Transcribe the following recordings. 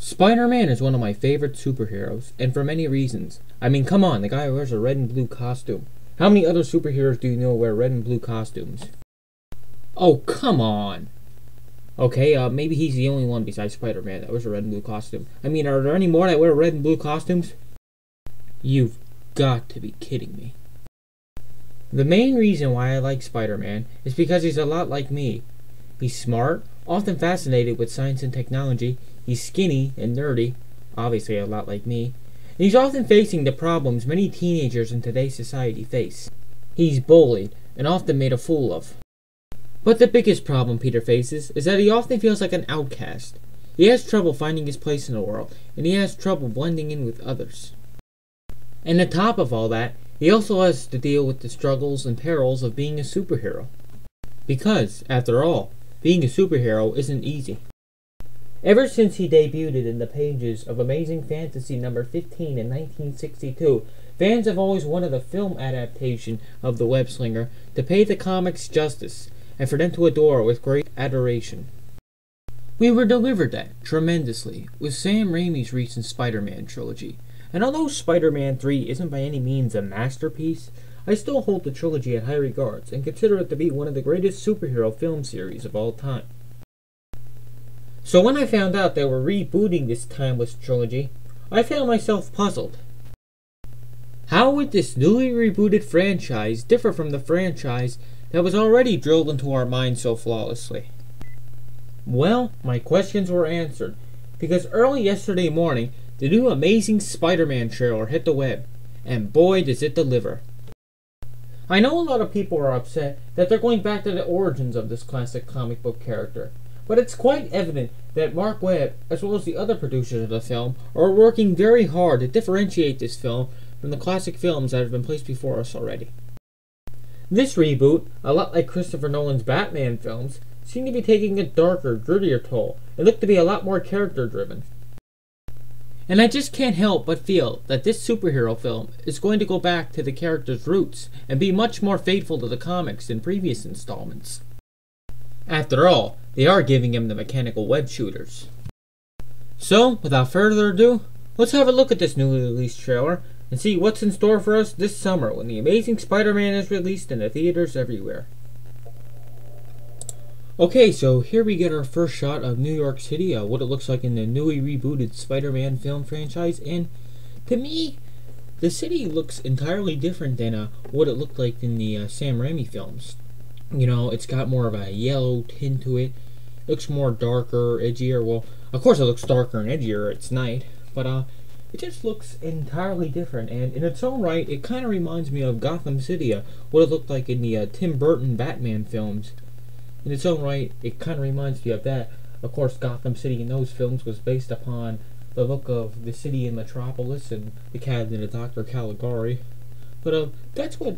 Spider-Man is one of my favorite superheroes, and for many reasons. I mean, come on, the guy wears a red and blue costume. How many other superheroes do you know wear red and blue costumes? Oh, come on! Okay, maybe he's the only one besides Spider-Man that wears a red and blue costume. I mean, are there any more that wear red and blue costumes? You've got to be kidding me. The main reason why I like Spider-Man is because he's a lot like me. He's smart, often fascinated with science and technology. He's skinny and nerdy, obviously a lot like me. And he's often facing the problems many teenagers in today's society face. He's bullied and often made a fool of. But the biggest problem Peter faces is that he often feels like an outcast. He has trouble finding his place in the world, and he has trouble blending in with others. And on top of all that, he also has to deal with the struggles and perils of being a superhero. Because, after all, being a superhero isn't easy. Ever since he debuted in the pages of Amazing Fantasy number 15 in 1962, fans have always wanted a film adaptation of the web-slinger to pay the comics justice, and for them to adore with great adoration. We were delivered that, tremendously, with Sam Raimi's recent Spider-Man trilogy. And although Spider-Man 3 isn't by any means a masterpiece, I still hold the trilogy in high regards and consider it to be one of the greatest superhero film series of all time. So when I found out they were rebooting this timeless trilogy, I found myself puzzled. How would this newly rebooted franchise differ from the franchise that was already drilled into our minds so flawlessly? Well, my questions were answered, because early yesterday morning, the new Amazing Spider-Man trailer hit the web, and boy does it deliver. I know a lot of people are upset that they're going back to the origins of this classic comic book character, but it's quite evident that Mark Webb, as well as the other producers of the film, are working very hard to differentiate this film from the classic films that have been placed before us already. This reboot, a lot like Christopher Nolan's Batman films, seem to be taking a darker, grittier toll, and look to be a lot more character-driven. And I just can't help but feel that this superhero film is going to go back to the character's roots and be much more faithful to the comics than previous installments. After all, they are giving him the mechanical web shooters. So, without further ado, let's have a look at this newly released trailer and see what's in store for us this summer when The Amazing Spider-Man is released in the theaters everywhere. Okay, so here we get our first shot of New York City, what it looks like in the newly rebooted Spider-Man film franchise, and to me, the city looks entirely different than what it looked like in the Sam Raimi films. You know, it's got more of a yellow tint to it, looks more darker, edgier. Well, of course it looks darker and edgier, it's night, but it just looks entirely different, and in its own right, it kind of reminds me of Gotham City, what it looked like in the Tim Burton Batman films. In its own right, it kind of reminds me of that. Of course, Gotham City in those films was based upon the look of the city in Metropolis and the cabinet of Dr. Caligari. But that's what,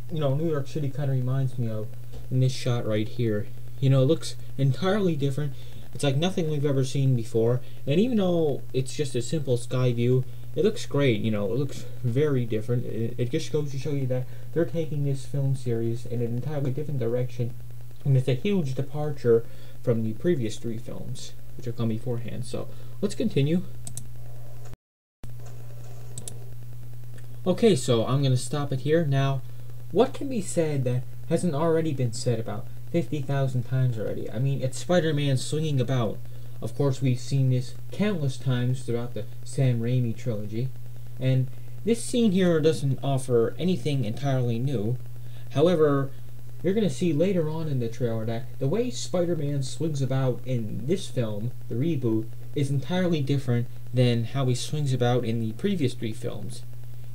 New York City kind of reminds me of in this shot right here. It looks entirely different. It's like nothing we've ever seen before. And even though it's just a simple sky view, it looks great. It looks very different. It just goes to show you that they're taking this film series in an entirely different direction. And it's a huge departure from the previous three films, which have come beforehand. So, let's continue. Okay, so I'm going to stop it here. Now, what can be said that hasn't already been said about 50,000 times already? I mean, it's Spider-Man swinging about. Of course, we've seen this countless times throughout the Sam Raimi trilogy. And this scene here doesn't offer anything entirely new. However, you're going to see later on in the trailer that the way Spider-Man swings about in this film, the reboot, is entirely different than how he swings about in the previous three films.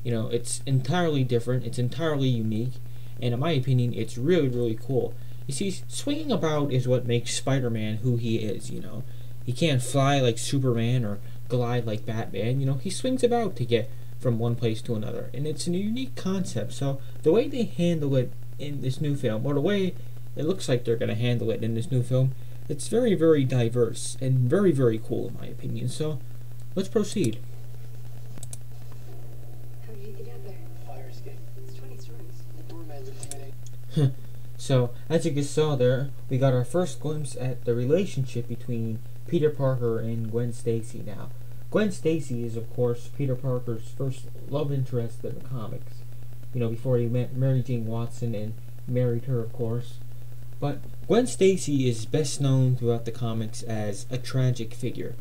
It's entirely different, it's entirely unique, and in my opinion, it's really, really cool. You see, swinging about is what makes Spider-Man who he is, He can't fly like Superman or glide like Batman, he swings about to get from one place to another, and it's a unique concept. So the way they handle it in this new film, or the way it looks like they're going to handle it in this new film, it's very, very diverse and very, very cool in my opinion. So let's proceed. How did you get out there? Fire escape. It's 20 stories. The doorman lives in it. So as you just saw there, we got our first glimpse at the relationship between Peter Parker and Gwen Stacy now. Gwen Stacy is, of course, Peter Parker's first love interest in the comics. You know, before he met Mary Jane Watson and married her, of course. But Gwen Stacy is best known throughout the comics as a tragic figure.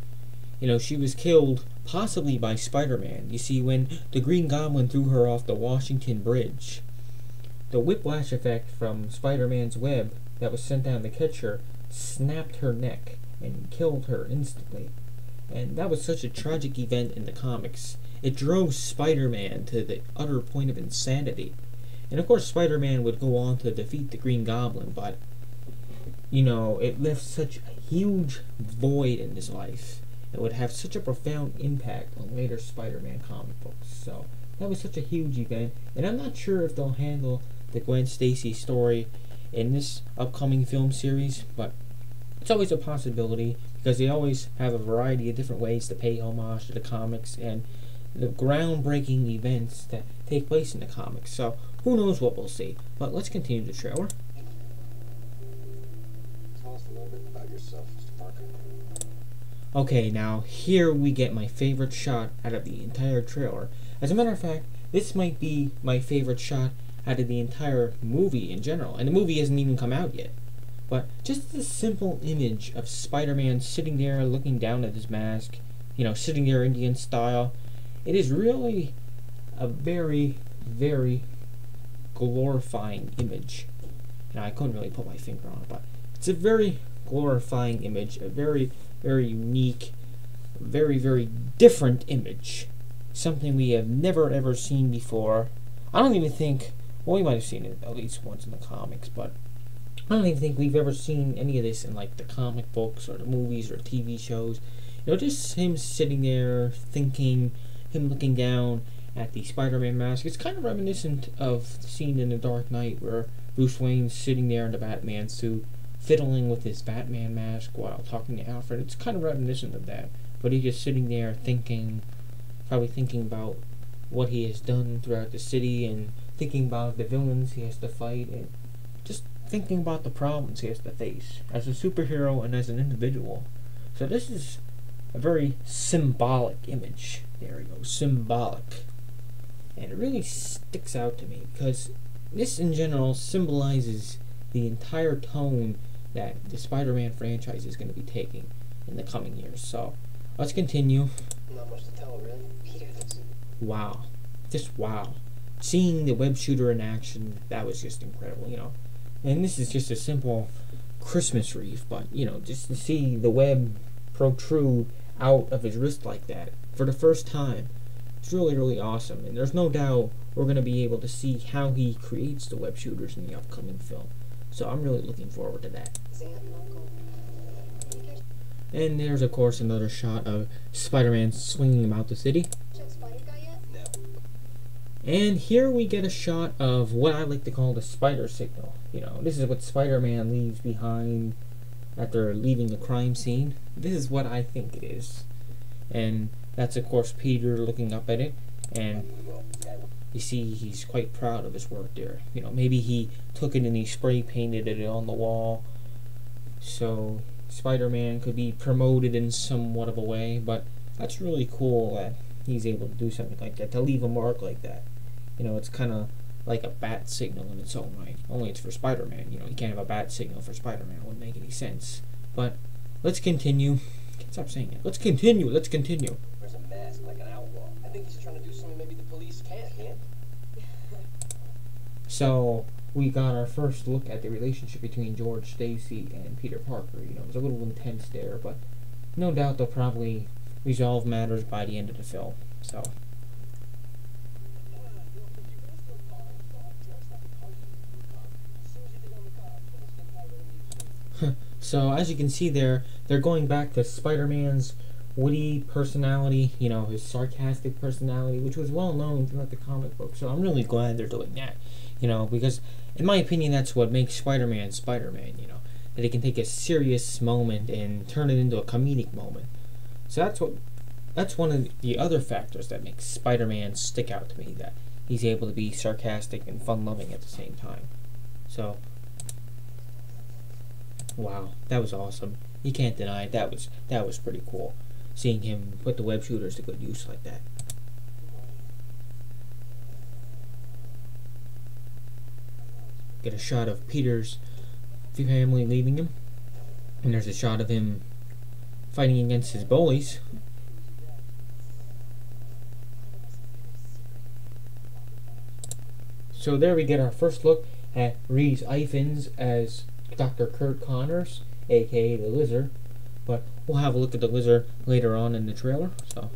You know, she was killed possibly by Spider-Man. You see, when the Green Goblin threw her off the Washington Bridge, the whiplash effect from Spider-Man's web that was sent down to catch her snapped her neck and killed her instantly. And that was such a tragic event in the comics. It drove Spider-Man to the utter point of insanity. And of course Spider-Man would go on to defeat the Green Goblin, but, you know, it left such a huge void in his life. It would have such a profound impact on later Spider-Man comic books. So that was such a huge event, and I'm not sure if they'll handle the Gwen Stacy story in this upcoming film series, but it's always a possibility because they always have a variety of different ways to pay homage to the comics and the groundbreaking events that take place in the comics. So who knows what we'll see. But let's continue the trailer. Tell us a little bit about yourself, Mr. Parker. Okay, now here we get my favorite shot out of the entire trailer. As a matter of fact, this might be my favorite shot out of the entire movie in general, and the movie hasn't even come out yet. But just the simple image of Spider-Man sitting there looking down at his mask, you know, sitting there Indian style, it is really a very, very glorifying image. Now, I couldn't really put my finger on it, but it's a very glorifying image, a very, very unique, very, very different image. Something we have never, ever seen before. I don't even think, well, we might have seen it at least once in the comics, but I don't even think we've ever seen any of this in, like, the comic books or the movies or TV shows. You know, just him sitting there thinking, him looking down at the Spider-Man mask. It's kind of reminiscent of the scene in The Dark Knight where Bruce Wayne's sitting there in the Batman suit, fiddling with his Batman mask while talking to Alfred. It's kind of reminiscent of that. But he's just sitting there thinking, probably thinking about what he has done throughout the city and thinking about the villains he has to fight and just thinking about the problems he has to face as a superhero and as an individual. So this is a very symbolic image. There we go, symbolic. And it really sticks out to me because this in general symbolizes the entire tone that the Spider-Man franchise is going to be taking in the coming years. So let's continue. Not much to tell, really. Peter thinks it. Wow. Just wow. Seeing the web shooter in action, that was just incredible, you know. And this is just a simple Christmas wreath, but, you know, just to see the web protrude out of his wrist like that for the first time, it's really, really awesome. And there's no doubt we're going to be able to see how he creates the web shooters in the upcoming film. So I'm really looking forward to that. And there's, of course, another shot of Spider-Man swinging about the city. And here we get a shot of what I like to call the spider signal. You know, this is what Spider-Man leaves behind after leaving the crime scene. This is what I think it is. And that's, of course, Peter looking up at it. And you see he's quite proud of his work there. You know, maybe he took it and he spray painted it on the wall so Spider-Man could be promoted in somewhat of a way. But that's really cool that he's able to do something like that, to leave a mark like that. You know, it's kind of like a bat signal in its own right. Only it's for Spider-Man. You know, you can't have a bat signal for Spider-Man. It wouldn't make any sense. But let's continue. I can't stop saying it. Let's continue. Let's continue. Wears a mask like an outlaw. I think he's trying to do something maybe the police can't, man. So we got our first look at the relationship between George Stacy and Peter Parker. You know, it was a little intense there, but no doubt they'll probably resolve matters by the end of the film. So. So as you can see there, they're going back to Spider-Man's witty personality, you know, his sarcastic personality, which was well known throughout the comic book. So I'm really glad they're doing that, you know, because in my opinion that's what makes Spider-Man Spider-Man, you know, that he can take a serious moment and turn it into a comedic moment. So that's one of the other factors that makes Spider-Man stick out to me, that he's able to be sarcastic and fun-loving at the same time. So wow, that was awesome. You can't deny it. That was pretty cool, seeing him put the web shooters to good use like that. Get a shot of Peter's family leaving him, and there's a shot of him fighting against his bullies. So there we get our first look at Rhys Ifans as Dr. Kurt Connors, aka the Lizard, but we'll have a look at the Lizard later on in the trailer. So,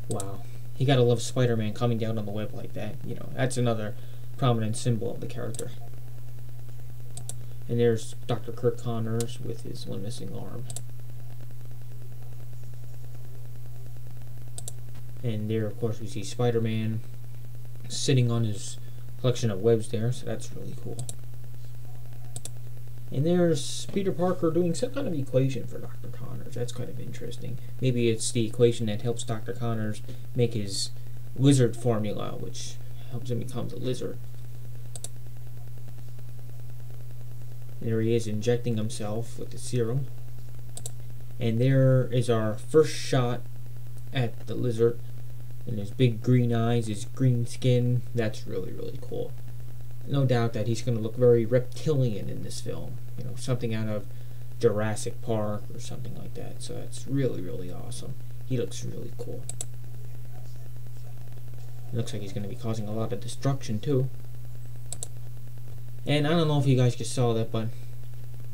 wow, you gotta love Spider-Man coming down on the web like that. You know, that's another prominent symbol of the character. And there's Dr. Kurt Connors with his one missing arm. And there, of course, we see Spider-Man sitting on his collection of webs there, so that's really cool. And there's Peter Parker doing some kind of equation for Dr. Connors. That's kind of interesting. Maybe it's the equation that helps Dr. Connors make his lizard formula, which helps him become the Lizard. There he is injecting himself with the serum. And there is our first shot at the Lizard. And his big green eyes, his green skin. That's really, really cool. No doubt that he's going to look very reptilian in this film. You know, something out of Jurassic Park or something like that. So that's really, really awesome. He looks really cool. It looks like he's going to be causing a lot of destruction too. And I don't know if you guys just saw that, but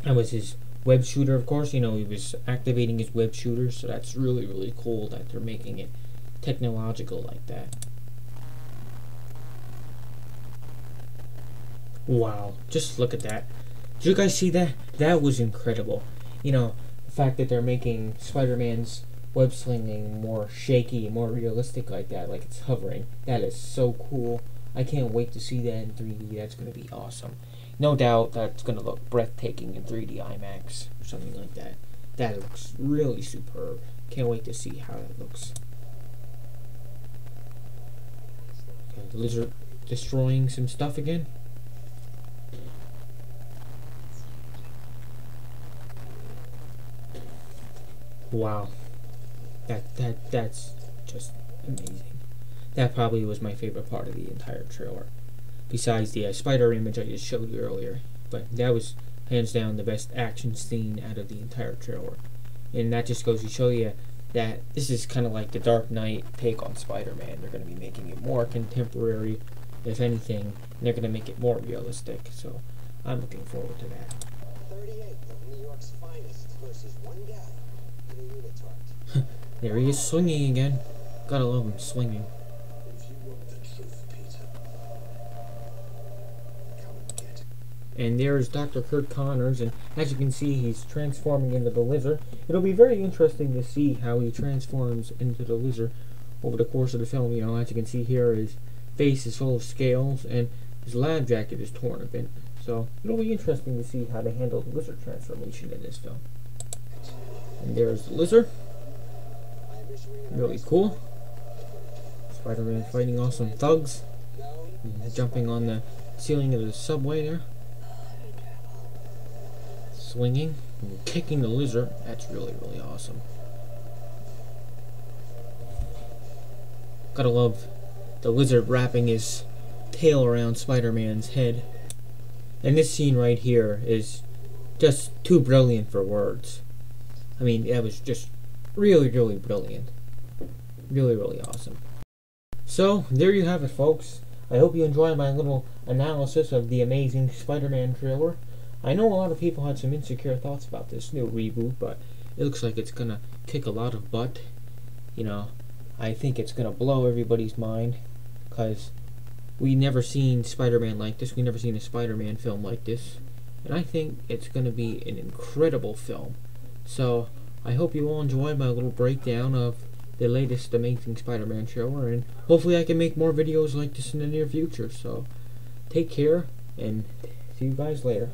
that was his web shooter, of course. You know, he was activating his web shooter, so that's really, really cool that they're making it technological like that. Wow, just look at that. Did you guys see that? That was incredible. You know, the fact that they're making Spider-Man's web slinging more shaky, more realistic like that, like it's hovering. That is so cool. I can't wait to see that in 3D. That's going to be awesome. No doubt that's going to look breathtaking in 3D IMAX or something like that. That looks really superb. Can't wait to see how that looks. Okay, the Lizard destroying some stuff again. Wow. That's just amazing. That probably was my favorite part of the entire trailer, besides the spider image I just showed you earlier. But that was hands down the best action scene out of the entire trailer. And that just goes to show you that this is kind of like the Dark Knight take on Spider-Man. They're going to be making it more contemporary, if anything, and they're going to make it more realistic. So I'm looking forward to that. 38 of New York's finest versus one guy in a unitard. There he is swinging again. Gotta love him swinging. If you want the truth, Peter, come and get it. And there's Dr. Kurt Connors, and as you can see, he's transforming into the Lizard. It'll be very interesting to see how he transforms into the Lizard over the course of the film. You know, as you can see here, his face is full of scales, and his lab jacket is torn a bit. So it'll be interesting to see how they handle the Lizard transformation in this film. And there's the Lizard. Really cool. Spider-Man fighting off some thugs. And jumping on the ceiling of the subway there. Swinging and kicking the Lizard. That's really, really awesome. Gotta love the Lizard wrapping his tail around Spider-Man's head. And this scene right here is just too brilliant for words. I mean, that was just really, really brilliant. Really, really awesome. So, there you have it, folks. I hope you enjoyed my little analysis of the Amazing Spider-Man trailer. I know a lot of people had some insecure thoughts about this new reboot, but it looks like it's gonna kick a lot of butt. You know, I think it's gonna blow everybody's mind, because we never seen Spider-Man like this. We never seen a Spider-Man film like this. And I think it's gonna be an incredible film. So, I hope you all enjoyed my little breakdown of the latest Amazing Spider-Man trailer, and hopefully I can make more videos like this in the near future. So, take care, and see you guys later.